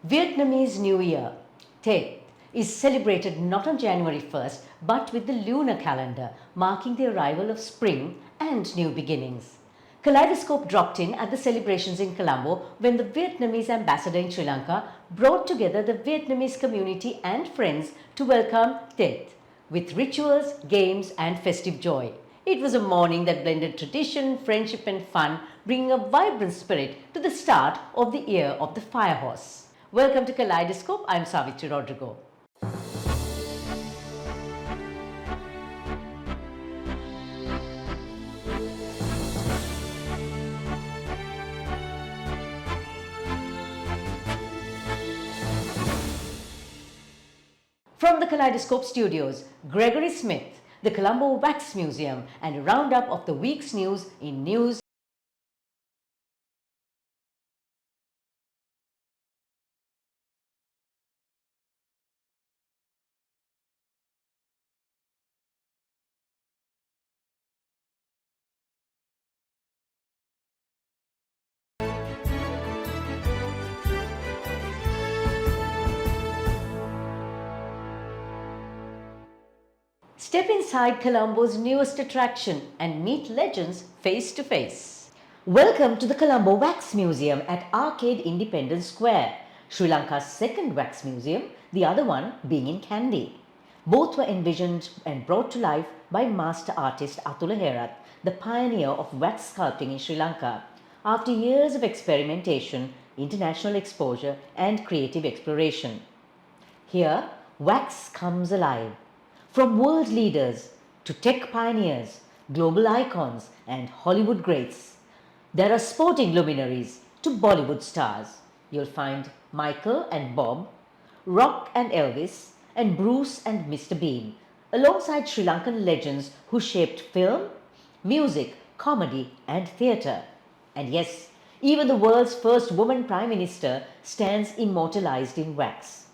Vietnamese New Year, Tết, is celebrated not on January 1st but with the lunar calendar, marking the arrival of spring and new beginnings. Kaleidoscope dropped in at the celebrations in Colombo when the Vietnamese ambassador in Sri Lanka brought together the Vietnamese community and friends to welcome Tết with rituals, games, and festive joy. It was a morning that blended tradition, friendship, and fun, bringing a vibrant spirit to the start of the year of the fire horse. Welcome to Kaleidoscope. I'm Savithri Rodrigo. From the Kaleidoscope studios, Gregory Smith, the Colombo Wax Museum, and a roundup of the week's news in news. Step inside Colombo's newest attraction and meet legends face to face. Welcome to the Colombo Wax Museum at Arcade Independence Square, Sri Lanka's second wax museum, the other one being in Kandy. Both were envisioned and brought to life by master artist Atula Herath, the pioneer of wax sculpting in Sri Lanka. After years of experimentation, international exposure, and creative exploration, here wax comes alive. From world leaders to tech pioneers, global icons, and Hollywood greats, there are sporting luminaries to Bollywood stars. You'll find Michael and Bob, Rock and Elvis, and Bruce and Mr. Bean, alongside Sri Lankan legends who shaped film, music, comedy, and theatre. And yes, even the world's first woman Prime Minister stands immortalized in wax.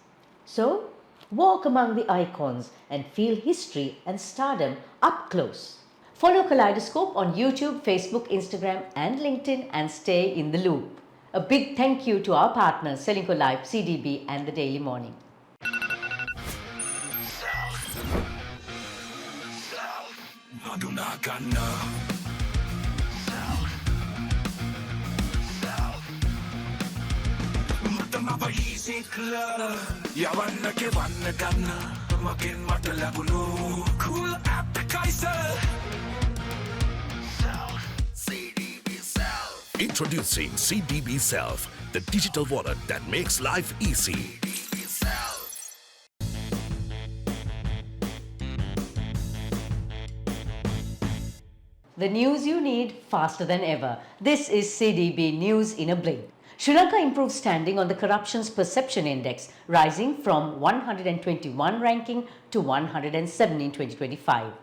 So, walk among the icons and feel history and stardom up close. Follow Kaleidoscope on YouTube, Facebook, Instagram, and LinkedIn and stay in the loop. A big thank you to our partners Selinco Life, CDB, and The Daily Morning. Yawanake wanna ganna, makin mata labunu, cool appetizer. CDB Self. Introducing CDB Self, the digital wallet that makes life easy. CDB Self. The news you need faster than ever. This is CDB News in a blink. Sri Lanka improved standing on the Corruptions Perception Index, rising from 121 ranking to 107 in 2025.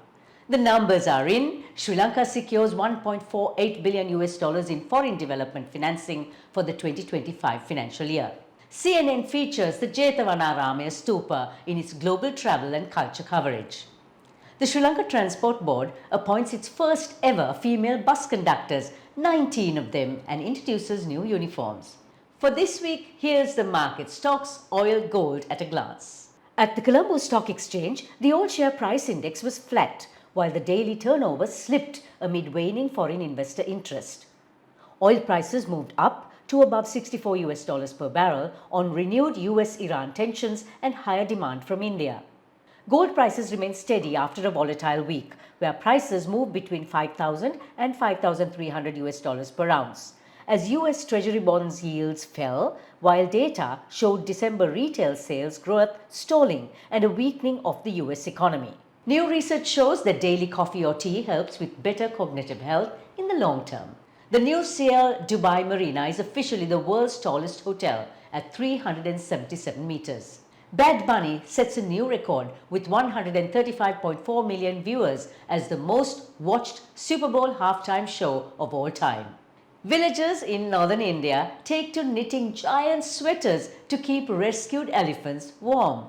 The numbers are in. Sri Lanka secures $1.48 billion in foreign development financing for the 2025 financial year. CNN features the Jetavanaramaya Stupa in its global travel and culture coverage. The Sri Lanka Transport Board appoints its first ever female bus conductors, 19 of them, and introduces new uniforms. For this week, here's the market stocks, oil, gold at a glance. At the Colombo Stock Exchange, the all-share price index was flat, while the daily turnover slipped amid waning foreign investor interest. Oil prices moved up to above $64 per barrel on renewed US-Iran tensions and higher demand from India. Gold prices remained steady after a volatile week, where prices moved between $5,000 and $5,300 per ounce, as US Treasury bonds yields fell, while data showed December retail sales growth stalling and a weakening of the US economy. New research shows that daily coffee or tea helps with better cognitive health in the long term. The new Sial Dubai Marina is officially the world's tallest hotel at 377 meters. Bad Bunny sets a new record with 135.4 million viewers as the most watched Superbowl halftime show of all time. Villagers in northern India take to knitting giant sweaters to keep rescued elephants warm.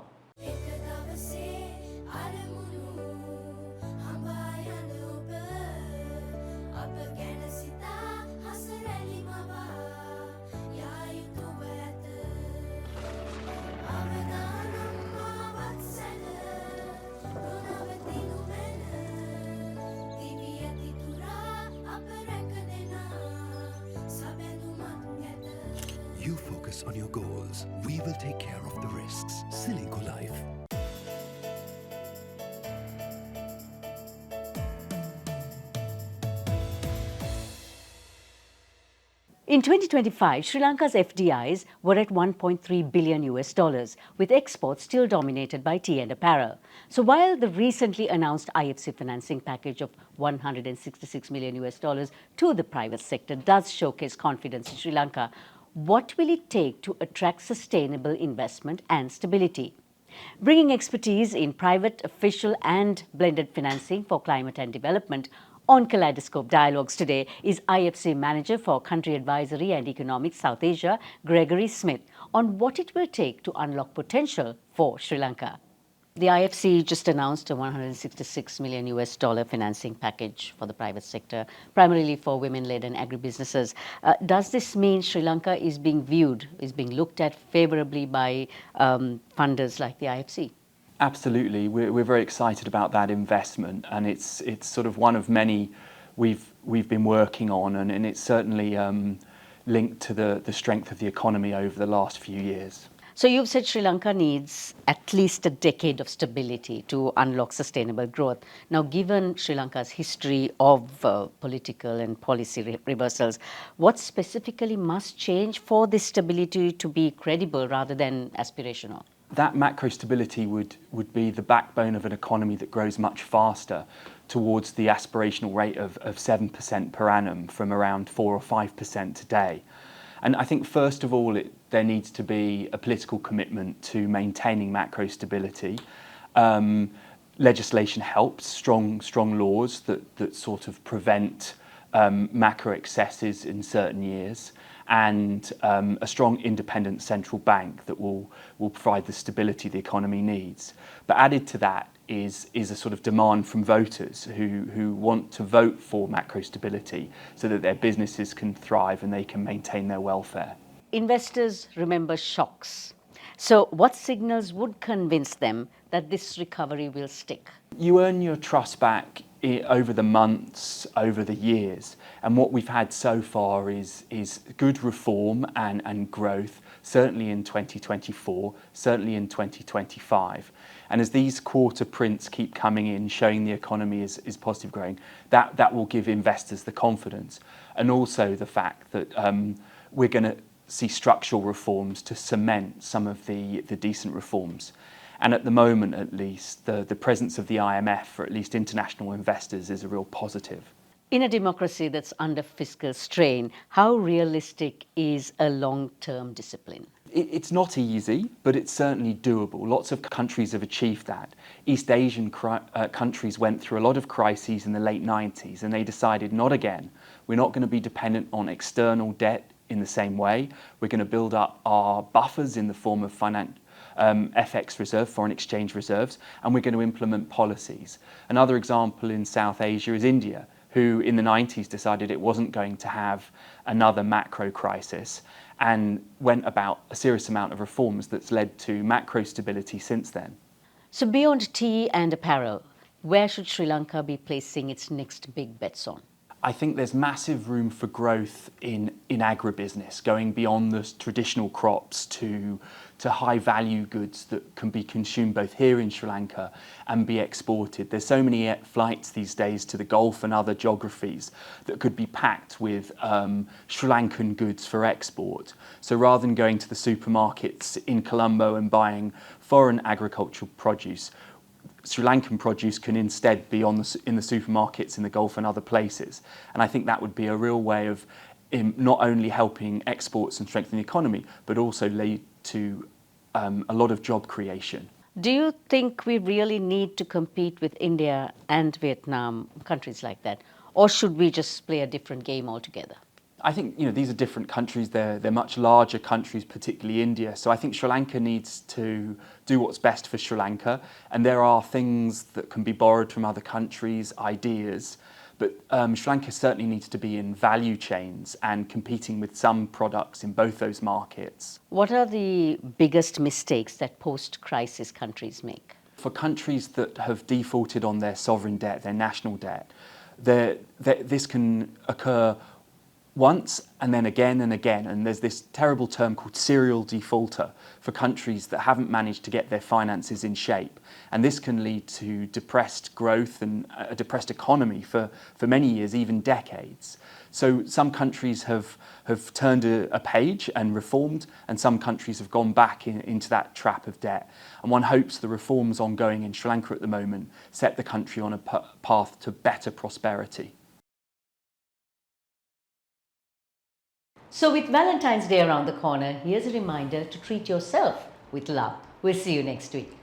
focus on your goals. We will take care of the risks. Selingkuh Life. In 2025, Sri Lanka's FDIs were at 1.3 billion US dollars, with exports still dominated by tea and apparel. So while the recently announced IFC financing package of 166 million US dollars to the private sector does showcase confidence in Sri Lanka, what will it take to attract sustainable investment and stability? Bringing expertise in private, official and blended financing for climate and development, on Kaleidoscope Dialogues today is IFC Manager for Country Advisory and Economics South Asia, Gregory Smith, on what it will take to unlock potential for Sri Lanka. The IFC just announced a 166 million US dollar financing package for the private sector, primarily for women-led and agribusinesses. Does this mean Sri Lanka is being looked at favorably by funders like the IFC? Absolutely, we're very excited about that investment, and it's sort of one of many we've been working on, and it's certainly linked to the strength of the economy over the last few years. So you've said Sri Lanka needs at least a decade of stability to unlock sustainable growth. Now, given Sri Lanka's history of political and policy reversals, what specifically must change for this stability to be credible rather than aspirational? That macro stability would be the backbone of an economy that grows much faster towards the aspirational rate of 7% per annum from around 4 or 5% today. And I think first of all, there needs to be a political commitment to maintaining macro stability. Legislation helps, strong laws that sort of prevent macro excesses in certain years, and a strong independent central bank that will provide the stability the economy needs. But added to that is a sort of demand from voters who want to vote for macro stability so that their businesses can thrive and they can maintain their welfare. Investors remember shocks. So what signals would convince them that this recovery will stick? You earn your trust back over the months, over the years, and what we've had so far is good reform and growth, certainly in 2024, certainly in 2025. And as these quarter prints keep coming in, showing the economy is positive growing, that will give investors the confidence, and also the fact that we're going to see structural reforms to cement some of the decent reforms. And at the moment, at least, the presence of the IMF for at least international investors is a real positive. In a democracy that's under fiscal strain, how realistic is a long-term discipline? It's not easy, but it's certainly doable. Lots of countries have achieved that. East Asian countries went through a lot of crises in the late 90s, and they decided not again. We're not going to be dependent on external debt in the same way. We're going to build up our buffers in the form of FX reserve, foreign exchange reserves, and we're going to implement policies. Another example in South Asia is India, who in the 90s decided it wasn't going to have another macro crisis and went about a serious amount of reforms that's led to macro stability since then. So beyond tea and apparel, where should Sri Lanka be placing its next big bets on? I think there's massive room for growth in agribusiness, going beyond the traditional crops to high value goods that can be consumed both here in Sri Lanka and be exported. There's so many flights these days to the Gulf and other geographies that could be packed with Sri Lankan goods for export. So rather than going to the supermarkets in Colombo and buying foreign agricultural produce, Sri Lankan produce can instead be in the supermarkets in the Gulf and other places. And I think that would be a real way of not only helping exports and strengthen the economy, but also lead to a lot of job creation. Do you think we really need to compete with India and Vietnam, countries like that? Or should we just play a different game altogether? I think these are different countries. They're much larger countries, particularly India. So I think Sri Lanka needs to do what's best for Sri Lanka. And there are things that can be borrowed from other countries, ideas. But Sri Lanka certainly needs to be in value chains and competing with some products in both those markets. What are the biggest mistakes that post-crisis countries make? For countries that have defaulted on their sovereign debt, their national debt, this can occur once and then again and again. And there's this terrible term called serial defaulter for countries that haven't managed to get their finances in shape. And this can lead to depressed growth and a depressed economy for many years, even decades. So some countries have turned a page and reformed, and some countries have gone back into that trap of debt. And one hopes the reforms ongoing in Sri Lanka at the moment set the country on a path to better prosperity. So with Valentine's Day around the corner, here's a reminder to treat yourself with love. We'll see you next week.